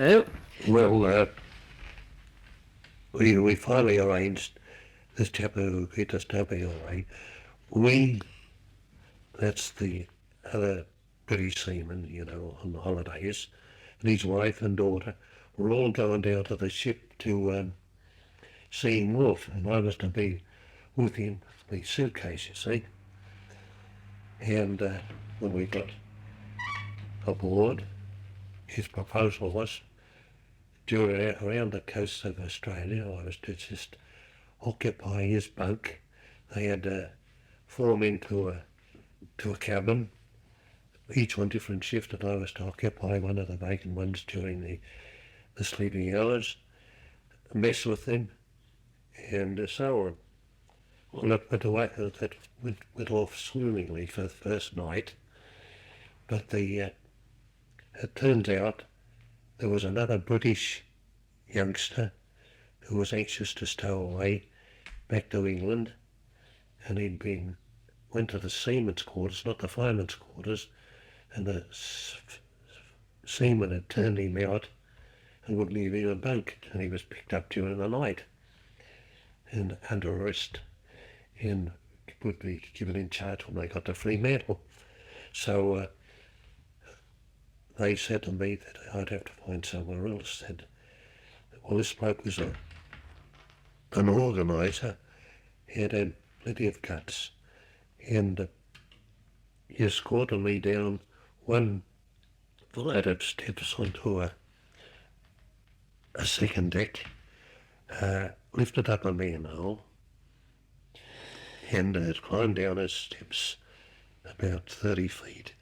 Hello. Well, we finally arranged this chap who hit us tapping away. That's the other British seaman, on holidays, and his wife and daughter were all going down to the ship to see him off, and I was to be with him, the suitcase, you see. And when we got aboard, his proposal was, around the coast of Australia, I was to just occupy his boat. They had 4 men to a cabin, each on different shift, and I was to occupy one of the vacant ones during the sleeping hours, mess with them, and so on. Well, that went off swimmingly for the first night, but it turns out there was another British youngster who was anxious to stow away back to England, and went to the seaman's quarters, not the fireman's quarters, and the seaman had turned him out and wouldn't leave him a boat, and he was picked up during the night and under arrest and would be given in charge when they got to Fremantle. So they said to me that I'd have to find somewhere else. Said, well, this bloke was an organiser. He had plenty of guts, and he escorted me down one flight of steps onto a second deck, lifted up a manhole, and climbed down his steps about 30 feet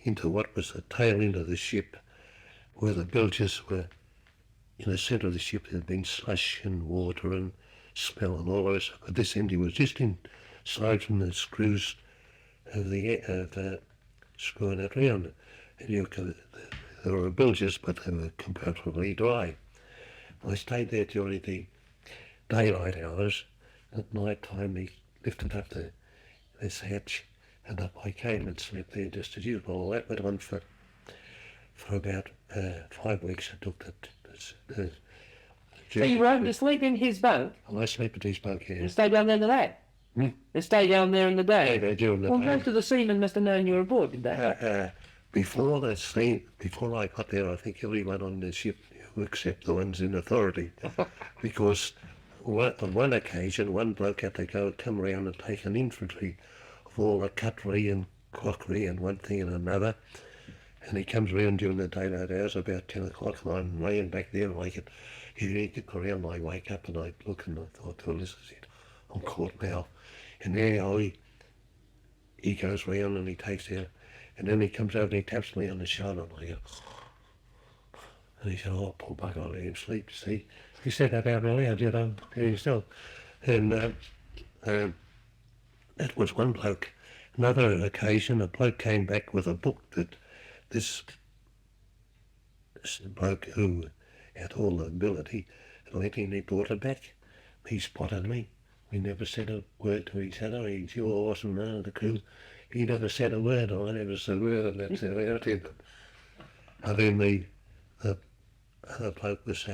into what was the tail end of the ship, where the bilges were in the centre of the ship. There had been slush and water and smell and all those. But this end he was just inside from the screws of the screwing it round. And there were bilges, but they were comparatively dry. I stayed there during the daylight hours. At night time he lifted up this hatch, and up I came and slept there just as usual. All that went on for about 5 weeks. I took the So you were able to sleep in his boat? I slept at his boat, yeah. And stay down there in the day? And stay down there in the day? Yeah, during the day. Well, most of the seamen must have known you were aboard, did they? Before I got there, I think everyone on the ship knew except the ones in authority. Because on one occasion, one bloke had to come around and take an inventory of all the cutlery and crockery and one thing and another. And he comes around during the daylight hours about 10 o'clock, and I'm laying back there, and he'd get around, I wake up and I look, and I thought, well, this is it, I'm caught now. And now he goes round and he takes out, and then he comes over and he taps me on the shoulder, and I go, and he said, oh, poor bugger, I'll let him sleep, see. He said that out loud, to himself. And that was one bloke. Another occasion, a bloke came back with a book that this bloke who had all the ability had lent him, he brought it back. He spotted me. We never said a word to each other. He sure wasn't none of the crew. He never said a word. I never said a word, and that's how I did. And then the other bloke was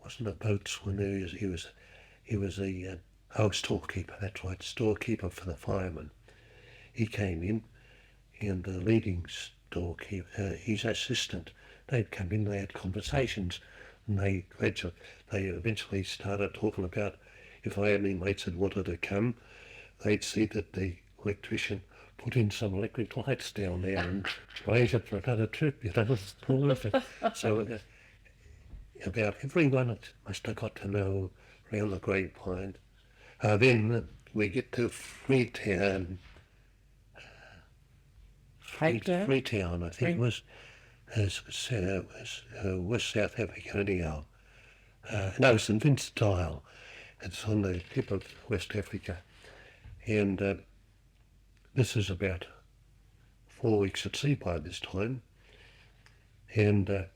wasn't a boatswain. He was a storekeeper. That's right, storekeeper for the firemen. He came in, and the leading storekeeper, his assistant, they'd come in. They had conversations, and they eventually started talking about if I had any mates that wanted to come, they'd see that the electrician put in some electric lights down there and raise it for another trip, So about everyone must have got to know around the grapevine. Then we get to Freetown, I think it was, West South Africa anyhow. No, St Vincent Isle. It's on the tip of West Africa. And this is about 4 weeks at sea by this time. And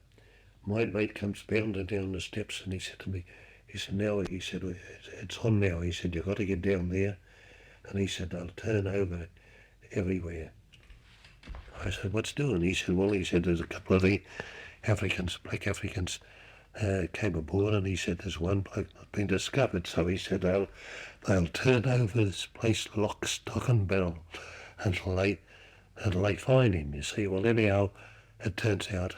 my mate comes bounding down the steps, and he said to me, it's on now. He said, you've got to get down there. And he said, they'll turn over everywhere. I said, what's doing? He said, there's a couple of the Africans, black Africans, came aboard, and he said there's one bloke not been discovered. So he said they'll turn over this place lock, stock and barrel until they find him. You see, well anyhow, it turns out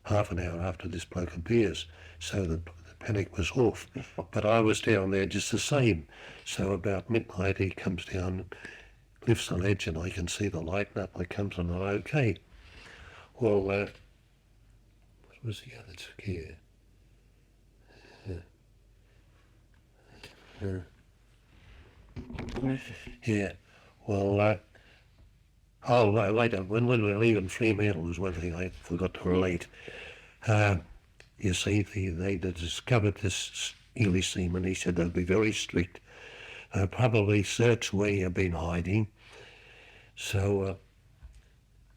half an hour after this bloke appears, so the panic was off. But I was down there just the same. So about midnight he comes down, lifts the ledge, and I can see the light, and up I comes, and I'm okay. Well, what was the other scare? Yeah. Well, later, when we were leaving Fremantle, was one thing I forgot to relate. You see, they discovered this English seaman. He said they'd be very strict. Probably search where you've been hiding. So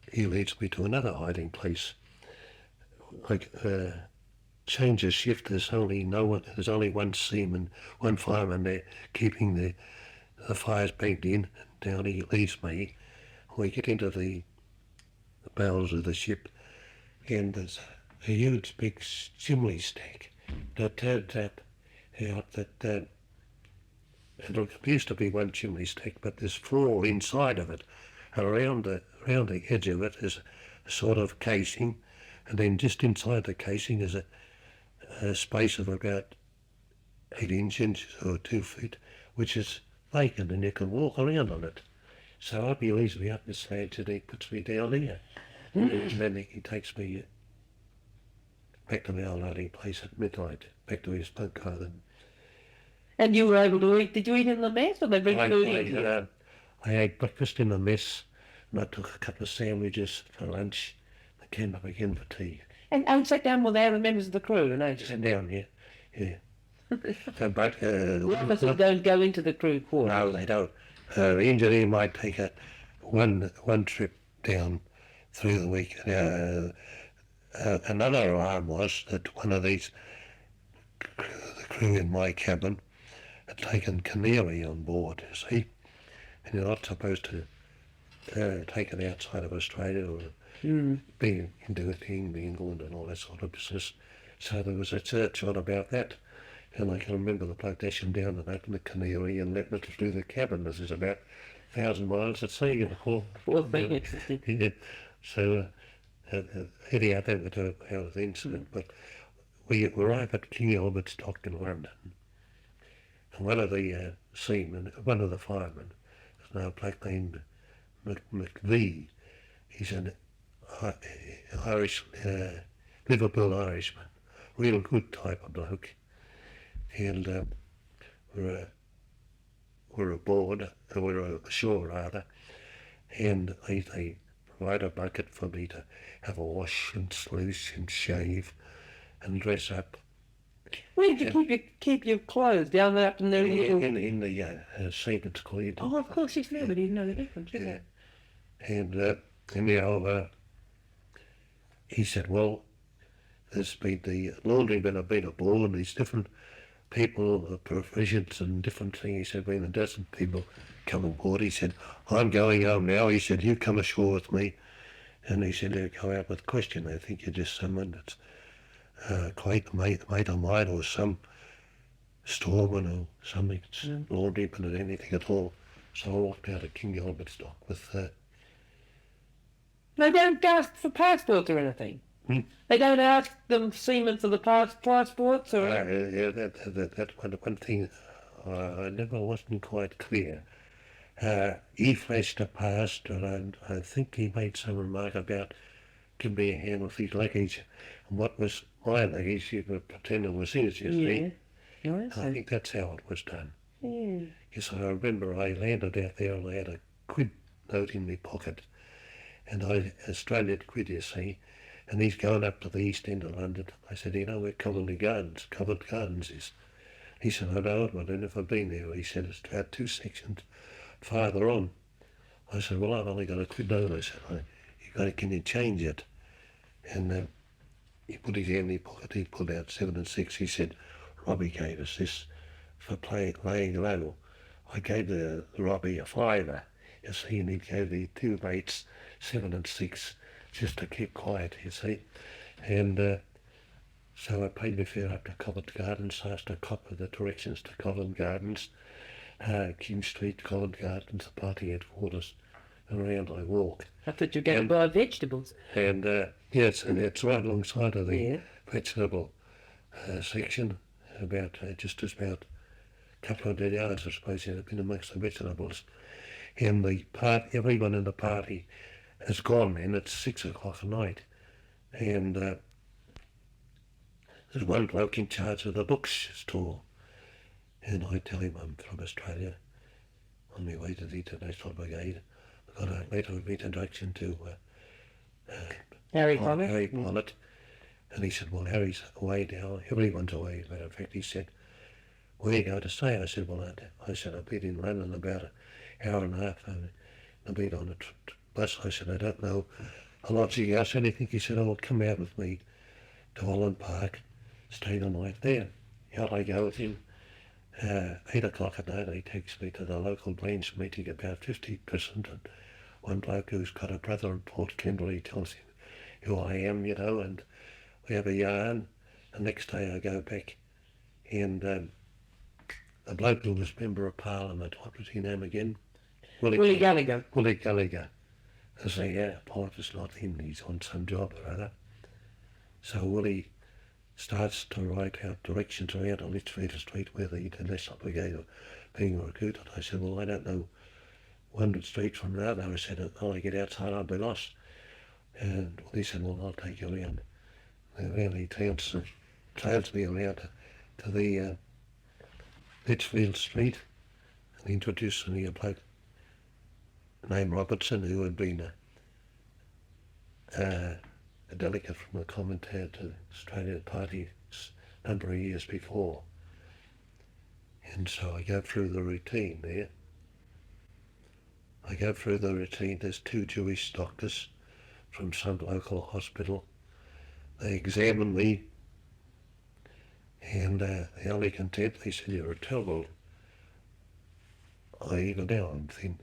he leads me to another hiding place. Like, change of shift. There's only one seaman, one fireman there keeping the fires banked in. Down he leads me. We get into the bowels of the ship, and there's a huge big chimney stack that turns out that it appears to be one chimney stack, but there's four inside of it. Around the edge of it is a sort of casing, and then just inside the casing is a space of about 8 inches or 2 feet, which is vacant, and you can walk around on it. So up he leads me up this ledge, and he puts me down here. And then he takes me back to my old hiding place at midnight, back to his bunk car. And you were able to eat, did you eat in the mess, or they bring food in? I ate breakfast in the mess, and I took a couple of sandwiches for lunch. I came up again for tea. And sat down with the members of the crew, and I Sat down, yeah. But officers don't go into the crew quarters. No, they don't. The engineer might take one trip down through the week. Another alarm was that one of the crew in my cabin had taken canary on board, you see, and you're not supposed to take it outside of Australia or be into England and all that sort of business. So there was a search on about that. And I can remember the bloke dashing down and opened the canary and letting it through the cabin. This is about 1,000 miles at sea. Yeah. So anyhow, that was how the incident. But we arrived at King Albert's Dock in London. And one of the seamen, one of the firemen, is now a bloke named McVie. He's an Irish, Liverpool Irishman, real good type of bloke. And we're aboard, we're ashore rather, and they provide a bucket for me to have a wash and sluice and shave and dress up. Where did you keep your clothes? Down there up in there? In the seaman's cleared. Oh, of course, it's nobody didn't know the difference. Yeah. And anyhow, he said, well, there's been the laundrymen have been aboard, and these different people, provisions and different things. He said, been a dozen people come aboard. He said, I'm going home now. He said, you come ashore with me. And he said, they'll go out with a question. They think you're just someone that's quite a mate of mine, or some storeman or something, laundryman or anything at all. So I walked out of King Albert's Dock with... They don't ask for passports or anything? They don't ask them seamen for the passports or... yeah, that one thing I never wasn't quite clear. He flashed a passport, and I think he made some remark about give me a hand with his luggage. And what was my luggage, he was pretending was his, you see. Yes. I think that's how it was done. Yeah. Yes, I remember I landed out there and I had a quid note in my pocket. And Australian quid, you see. And he's going up to the east end of London. I said, you know where Covent Gardens is? He said, I know it, but I've never been there. He said, it's about 2 sections farther on. I said, well, I've only got a quid note. I said, can you change it? And he put his hand in his pocket. He pulled out 7 and 6. He said, Robbie gave us this for laying low. I gave the Robbie a fiver, you see, and he gave the two mates 7 and 6. Just to keep quiet, you see. And so I paid my fare up to Covent Gardens, asked a cop of the directions to Covent Gardens, King Street, Covent Gardens, the party headquarters. Around I walk. I thought you were going to buy vegetables. And yes, and it's right alongside of the Yeah. vegetable section, about just about a couple of dead yards, I suppose, in amongst the vegetables. And everyone in the party has gone, and it's 6 o'clock at night. And there's one bloke in charge of the bookstore, and I tell him I'm from Australia, on my way to the International Brigade. I got a letter of introduction to Harry Potter? Harry Potter. And he said, well, Harry's away now, everyone's away. As a matter of fact, he said, where are you going to stay? I said, well, I've been in London about an hour and a half, and I've been on a bus. I said, I don't know a lot. He asked anything. He said, oh, come out with me to Holland Park, stay the night there. Out I go with him. 8 o'clock at night, he takes me to the local Brains meeting, about 50 present, and one bloke who's got a brother in Port Kimberley tells him who I am, and we have a yarn. The next day I go back, and the bloke who was Member of Parliament, what was his name again? Willie Gallagher. Willie Gallagher. I say, yeah, Piper's not in, he's on some job or other. So Willie starts to write out directions around on Litchfield Street where the International Brigade are being recruited. I said, well, I don't know 100 streets from there. I said, when I get outside, I'll be lost. And he said, well, I'll take you around. And he trails me around to the Litchfield Street and introduced me to a bloke named Robertson, who had been a delegate from the Commonwealth to the Australian Party a number of years before. And so I go through the routine there. There's 2 Jewish doctors from some local hospital. They examine me, and the only content, they said, you're a terrible. Even now I'm thin.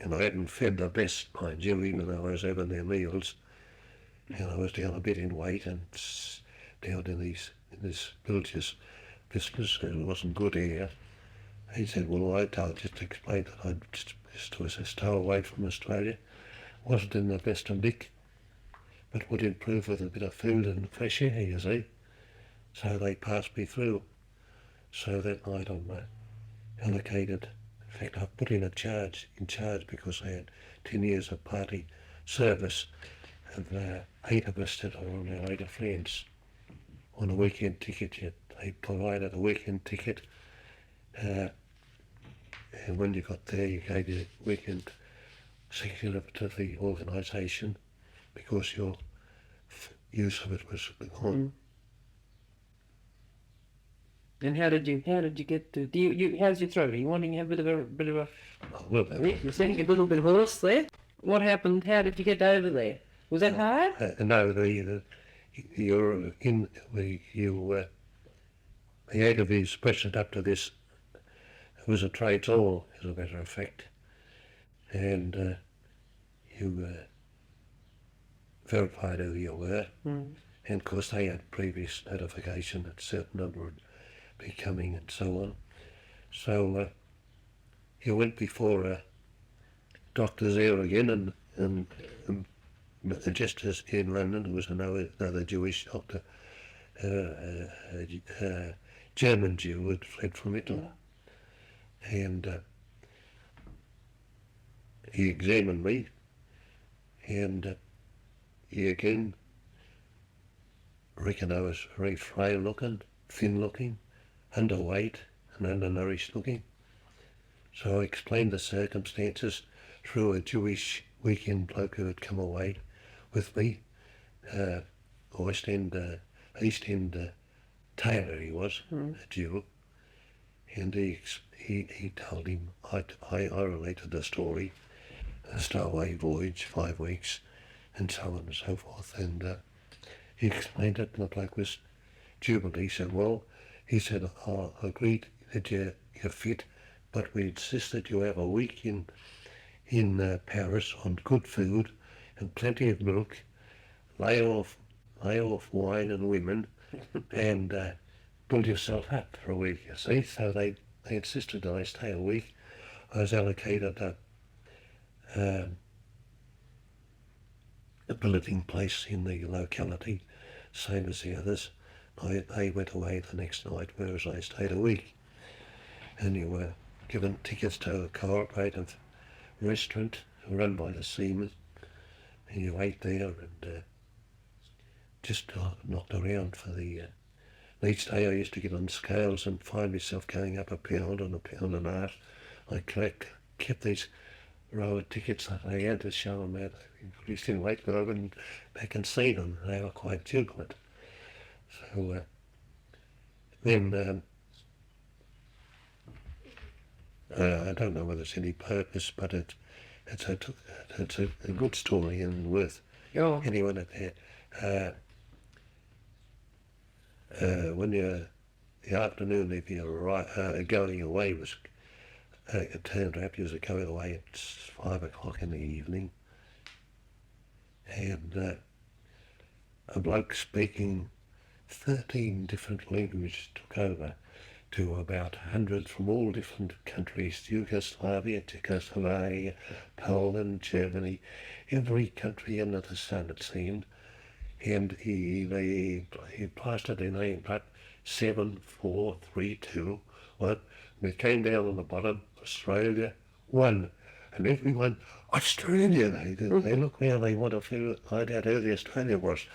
And I hadn't fed the best, mind you, even though I was having their meals. And I was down a bit in weight and down in this village's business, and it wasn't good air. He said, well, I just explained that I just was a stowaway from Australia. Wasn't in the best of nick, but would improve with a bit of food and fresh air, you see. So they passed me through. So that night I'm allocated. In fact, I put in charge because I had 10 years of party service of 8 of us that are on our way to France on a weekend ticket. Yet they provided a weekend ticket, and when you got there, you gave your weekend certificate to the organisation because your use of it was gone. And how did you get to? How's your throat? Are you wanting to have a bit of a? Oh, well, You're sounding a little bit hoarse there. What happened? How did you get over there? Was that hard? No, the aid of his president up to this, it was a trades hall, as a matter of fact, and you verified who you were, and of course they had previous notification that a certain number would be coming and so on. So you went before doctors there again, and just as in London there was another Jewish doctor, German Jew who had fled from Italy, and he examined me, and he again reckoned I was very frail looking, thin looking, underweight and undernourished looking. So I explained the circumstances through a Jewish weekend bloke who had come away with me, East End tailor he was, a Jew, and he told him, I related the story, a stowaway voyage, 5 weeks, and so on and so forth, and he explained it, and the bloke was jubilant. He said, well, I agreed that you're fit, but we insist that you have a week in Paris on good food and plenty of milk, lay off wine and women, and build yourself up for a week, you see. So they insisted that I stay a week. I was allocated a billeting place in the locality, same as the others. They went away the next night, whereas I stayed a week. And you were given tickets to a cooperative restaurant run by the seamen, and you ate there and just knocked around for the... each day I used to get on scales and find myself going up a pound and a pound and a half. I kept these row of tickets that I had to show them out. I used to wait to go back and see them. They were quite jubilant. So then I don't know whether it's any purpose, but it's a good story and worth anyone at there. When the afternoon, if you're going away, was it turned out you was going away at 5 o'clock in the evening, and a bloke speaking 13 different languages took over to about 100 from all different countries: Yugoslavia, Czechoslovakia, Poland, Germany, every country under the sun, it seemed. And he plastered their name, but 7, 4, 3, 2, 1. And it came down on the bottom, Australia, 1. And everyone, Australia, they look around, they want to find out who the Australia was.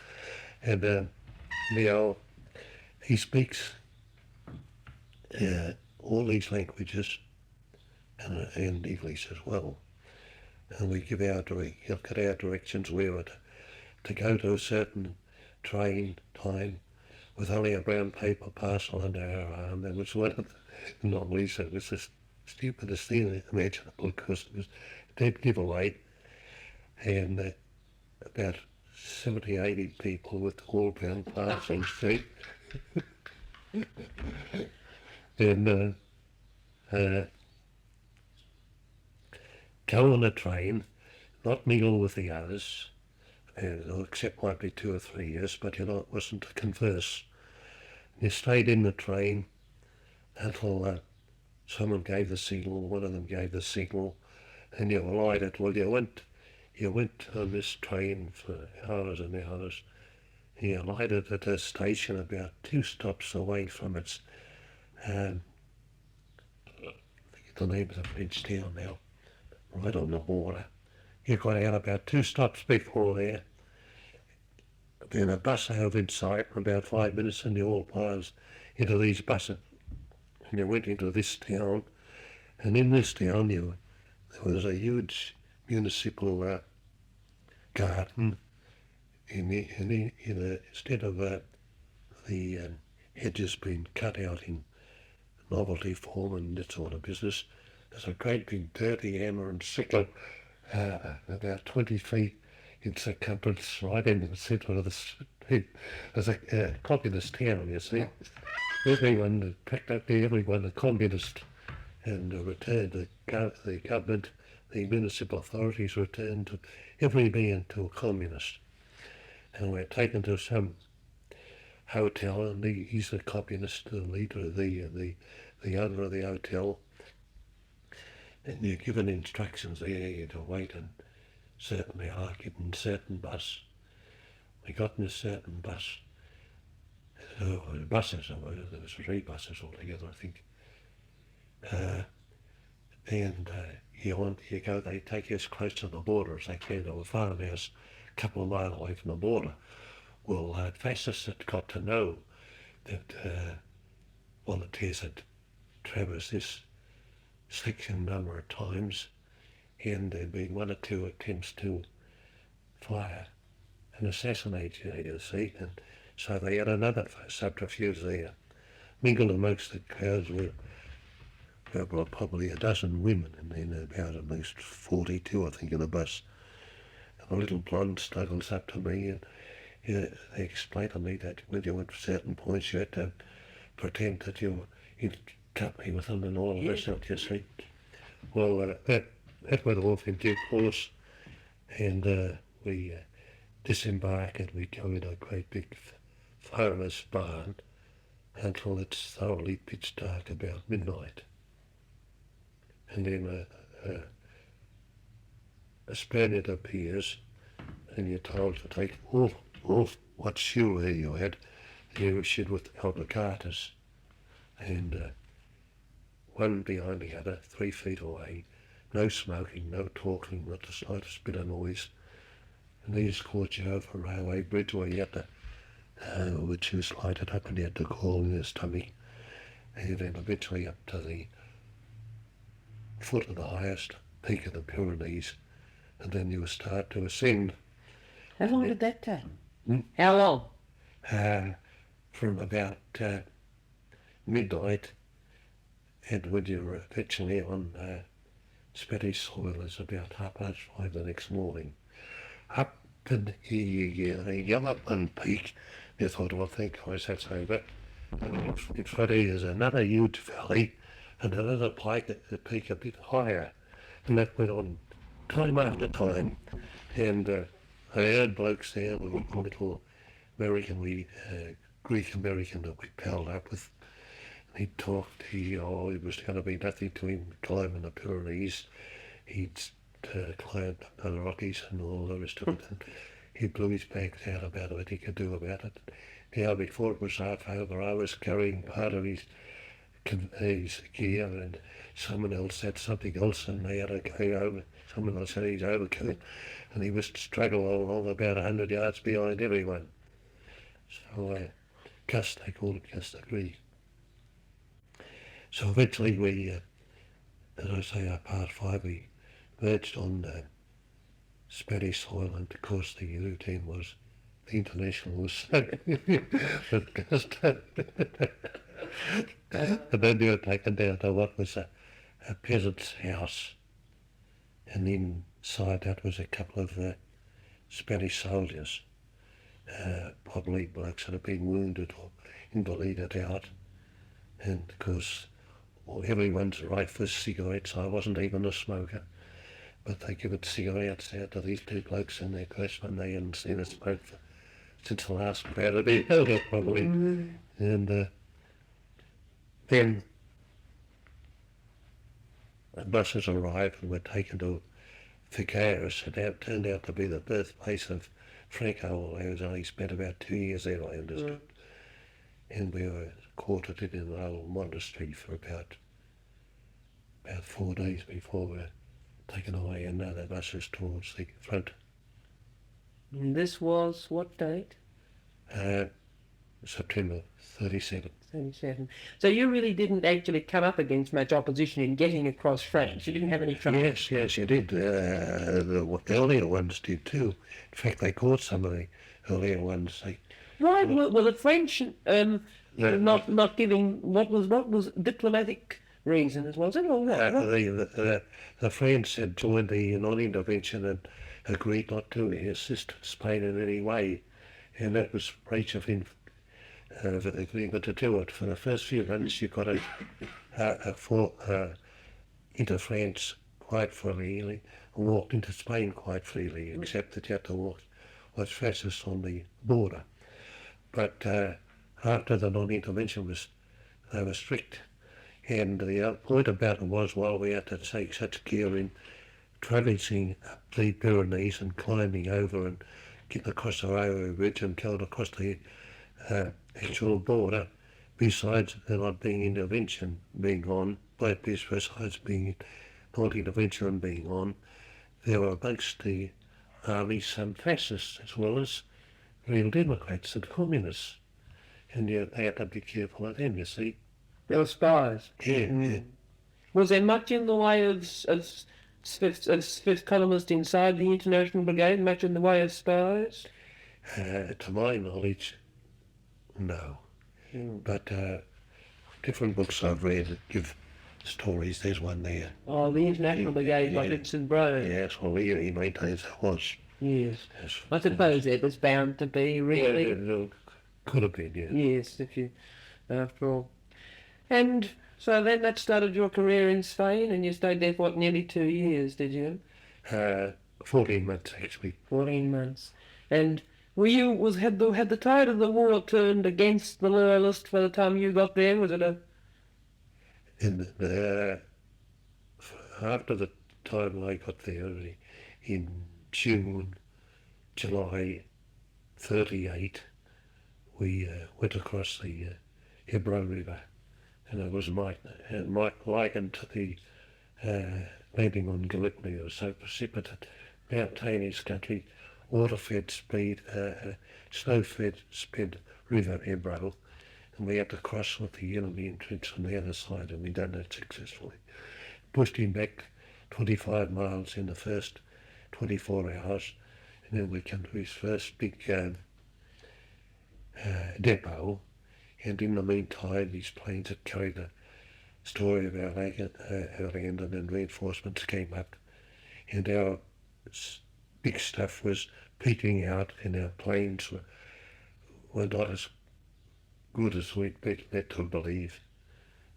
And he speaks all these languages and English as well. And we give our directions where we're to go to a certain train time with only a brown paper parcel under our arm. There was one of the anomalies that was the stupidest thing imaginable, because it was a dead giveaway, and about 70, 80 people with all brown parcels too. And go on a train, not mingle with the others, except might be 2 or 3 years, but it wasn't to converse. You stayed in the train until someone gave the signal, one of them gave the signal, and you alighted. Well, you went on this train for hours and hours. You alighted at a station about 2 stops away from its, I forget the name of the bridge town now, right on the water. You got out about 2 stops before there. Then a bus hove in sight in about 5 minutes, and you all piled into these buses. And you went into this town, and in this town there was a huge municipal garden. Instead of the hedges being cut out in novelty form and that sort of business, there's a great big dirty hammer and sickle about 20 feet in circumference, right in the centre of the street. There's a communist town, you see. Everyone packed up there, everyone a communist, and returned the government, the municipal authorities returned every man to a communist. And we're taken to some hotel, and he's the communist, the leader, the owner of the hotel. And you're given instructions there to wait and certainly are given certain bus. We got in a certain bus. Buses, there was 3 buses altogether, I think. And you go, they take you as close to the border as they can to a farmhouse a couple of miles away from the border. Well, fascists had got to know that volunteers had traversed this section a number of times, and there'd been 1 or 2 attempts to fire and assassinate you see, and so they had another subterfuge there. Mingled amongst the crowds were probably a dozen women, and then about at least 42, I think, in the bus. And a little blonde snuggles up to me, and they explained to me that when you went to certain points, you had to pretend that you'd cut me with them and all of this, you see. Well, that went off in due course, and we disembark and we'd go in a great big farmer's barn until it's thoroughly pitch dark about midnight. And then a Spaniard appears and you're told to take off what shoe you had. You should without the carters. And one behind the other, 3 feet away, no smoking, no talking, not the slightest bit of noise. And they just caught you over a railway bridge where you had to, which was lighted up and you had to call in your stomach. And then eventually up to the foot of the highest peak of the Pyrenees. And then you would start to ascend. How long did that take? Hmm? How long? From about midnight, and when you were eventually on Spanish soil, it's about 5:30 the next morning. Up in the Yellowman Peak, you thought, well, thank God that's over. And in front of you is another huge valley, and another peak a bit higher. And that went on time after time. And I heard blokes there with a little American, Greek American that we palled up with. And he talked, it was going to be nothing to him climbing the Pyrenees. He'd climbed up the Rockies and all the rest of it. And he blew his bags out about what he could do about it. Now, before it was half over, I was carrying part of his gear, and someone else had something else, and they had to go over. Someone else had his overcoat, and he was struggling along about 100 yards behind everyone. So, Gus, they called it Gus the Greek. So eventually we, as I say, part 5, we merged on Spanish soil, and of course the routine was the international was and then you were taken down to what was a peasant's house, and inside that was a couple of Spanish soldiers, probably blokes that had been wounded or invalided out, and of course everyone's right for cigarettes. I wasn't even a smoker, but they give it cigarettes out to these 2 blokes in their crest when they hadn't seen a smoke since the last crowd had been held up, probably. And then the buses arrived and were taken to Figueres, and that turned out to be the birthplace of Franco. I was only spent about 2 years there, I understood. And we were quartered in an old monastery for about 4 days before we were taken away in other buses towards the front. And this was what date? September 37. 37. So you really didn't actually come up against much opposition in getting across France. You didn't have any trouble. Yes, you did. The earlier ones did too. In fact, they caught some of the earlier ones. Right. Well, the French not giving what was diplomatic reasons, was it, or what? The French had joined the non-intervention and agreed not to assist Spain in any way, and that was breach of the agreement to do it. For the first few months, you got into France quite freely, and walked into Spain quite freely, except that you had to walk with fascists on the border. But after the non-intervention they were strict, and the point about it was, while we had to take such care in traversing the Pyrenees and climbing over and getting across the railway bridge and going across the actual border, besides there not being intervention being on, but besides being non-intervention being on, there were amongst the army some fascists as well as real Democrats and communists, and they had to be careful of them, you see. They were spies. Yeah. Was there much in the way of fifth columnists inside the International Brigade, much in the way of spies? To my knowledge, no. But different books I've read give stories. There's one there. Oh, the International Brigade, like Vincent Brode. Yes, well, he maintains it was. Yes. I suppose it was bound to be, really. Yeah, could have been, yeah. Yes, after all. And so then that started your career in Spain, and you stayed there for, nearly 2 years, did you? 14 months, actually. 14 months. And had the tide of the war turned against the Loyalists by the time you got there? Was it a... After the time I got there in June, July 38, we went across the Ebro River, and it was likened to the landing on Gallipoli. It was so precipitate, mountainous country, water-fed snow-fed sped River Ebro, and we had to cross with the enemy entrance on the other side, and we done that successfully. Pushed him back 25 miles in the first 24 hours, and then we came to his first big depot, and in the meantime these planes had carried the story of our land, and then reinforcements came up, and our big stuff was peeking out, and our planes were not as good as we'd been led to believe,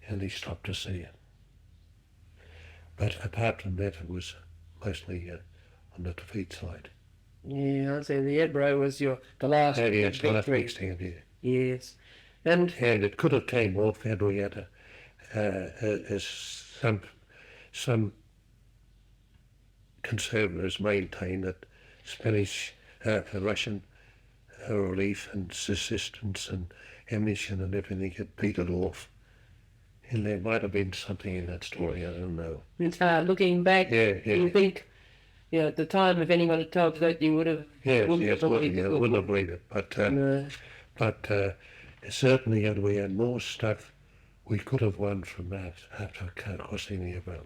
and he stopped to see it. But apart from that, it was mostly on the defeat side. Yeah, I'd say the Ebro was the last Yes, the last victory. big stand, yeah. Yes. And it could have came off had we had some conservatives maintain that Spanish, Russian relief and assistance and ammunition and everything had beat it off. And there might have been something in that story, I don't know. looking back, Yeah. you think, at the time, if anyone had told you that, you would have... Wouldn't have believed it. But No. Certainly, had we had more stuff, we could have won from that after crossing the Ebro.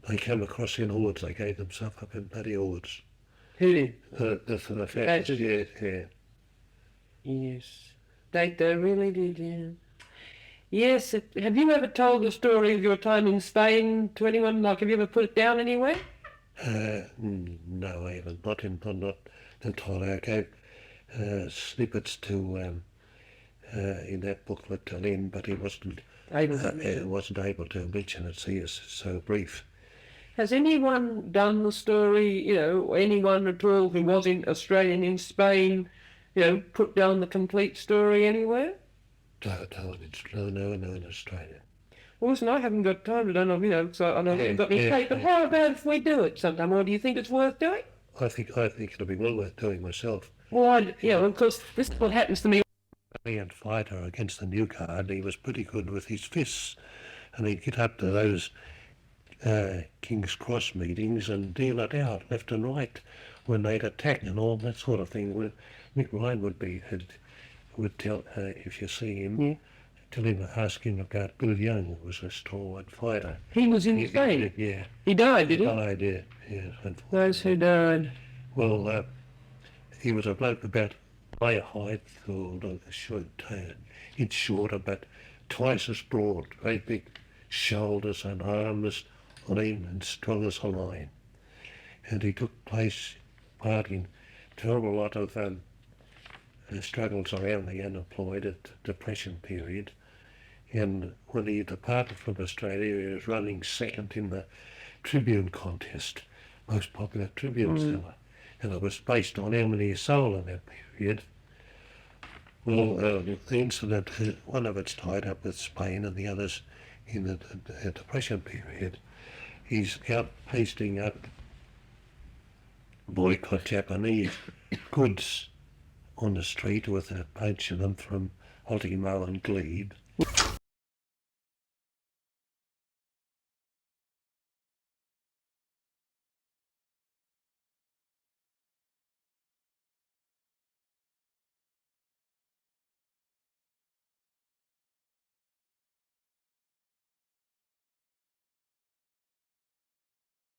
They came across in hordes. They gave themselves up in bloody hordes. Who did? The fascists, yeah. Yes. They really did, yeah. Yes, have you ever told the story of your time in Spain to anyone? Like, have you ever put it down anywhere? No, I haven't. Not entirely. I gave snippets to in that booklet to Lynn, but he wasn't able to mention it. See, it's so brief. Has anyone done the story, anyone at all who wasn't Australian in Spain, put down the complete story anywhere? No, in Australia. Well, listen, I haven't got time to do it, because I know you've got any tape, but how about if we do it sometime, or do you think it's worth doing? I think it'll be well worth doing myself. Well, of course, this is what happens to me. Brilliant fighter against the new guard. He was pretty good with his fists, and he'd get up to those King's Cross meetings and deal it out left and right when they'd attack and all that sort of thing. Mick Ryan would tell, if you see him, tell him, ask him about Bill Young, who was a stalwart fighter. He was in Spain? Yeah. He died, did he? He died, yeah. Those who died. Well, he was a bloke about my height, or inch shorter, but twice as broad, very big shoulders and arms on him, and strong as a lion. And he took part in a terrible lot of struggles around the unemployed at the Depression period. And when he departed from Australia, he was running second in the Tribune contest, most popular Tribune seller. And it was based on how many he sold in that period. Well, the incident, one of it's tied up with Spain and the others in the Depression period. He's out pasting up boycott Japanese goods on the street with a bunch of them from Ultimo and Glebe.